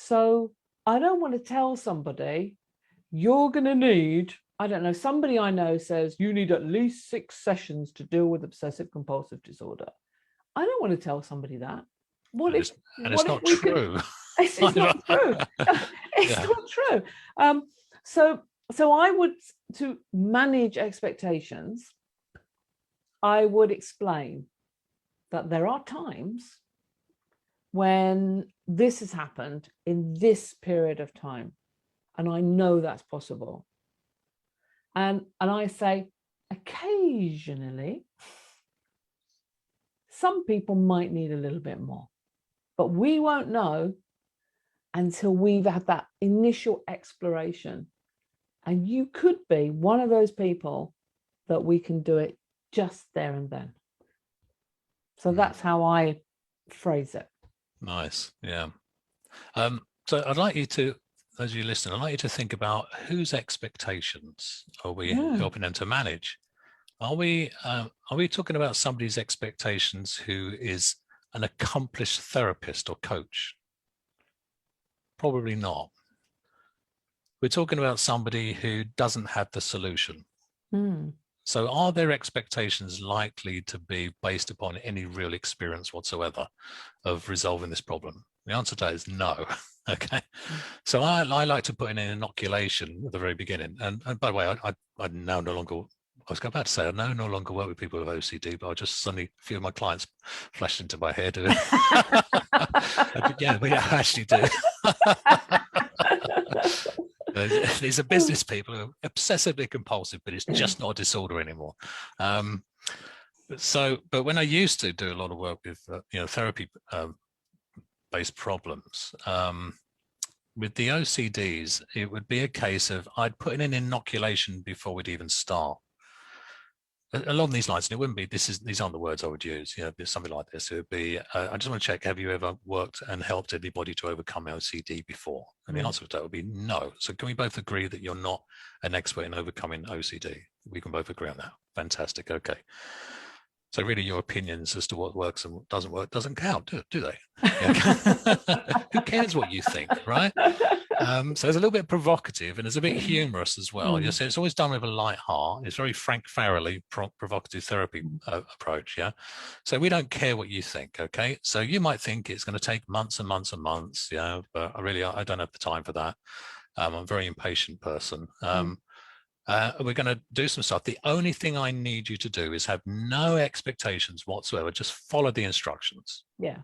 So I don't want to tell somebody, you're going to need, I don't know, somebody I know says you need at least 6 sessions to deal with obsessive compulsive disorder. I don't want to tell somebody that. What if it's not true? It's not true. It's not true. So I would, to manage expectations, I would explain that there are times when this has happened in this period of time, and I know that's possible. And I say, occasionally, some people might need a little bit more, but we won't know until we've had that initial exploration. And you could be one of those people that we can do it just there and then. So that's how I phrase it. Nice. Yeah. So I'd like you to, as you listen, I'd like you to think about whose expectations are we helping them to manage? Are we talking about somebody's expectations who is an accomplished therapist or coach? Probably not. We're talking about somebody who doesn't have the solution. So are their expectations likely to be based upon any real experience whatsoever of resolving this problem? The answer to that is no. Okay. So I like to put in an inoculation at the very beginning. And by the way, I now no longer, I was about to say, I no longer work with people with OCD, but I just suddenly, a few of my clients flashed into my head. Yeah, we actually do. These are business people who are obsessively compulsive, but it's just not a disorder anymore. But when I used to do a lot of work with therapy based problems, with the OCDs, it would be a case of I'd put in an inoculation before we'd even start. Along these lines, and it wouldn't be, these aren't the words I would use, something like this. It would be, I just want to check, have you ever worked and helped anybody to overcome OCD before? And the answer to that would be no. So can we both agree that you're not an expert in overcoming OCD? We can both agree on that. Fantastic. Okay. So really your opinions as to what works and what doesn't work doesn't count, do they? Who cares what you think, right? So it's a little bit provocative and it's a bit humorous as well. You see, it's always done with a light heart. It's very Frank Farrelly provocative therapy approach. Yeah. So we don't care what you think. Okay. So you might think it's going to take months and months and months. Yeah. But I don't have the time for that. I'm a very impatient person. We're going to do some stuff. The only thing I need you to do is have no expectations whatsoever. Just follow the instructions. Yeah.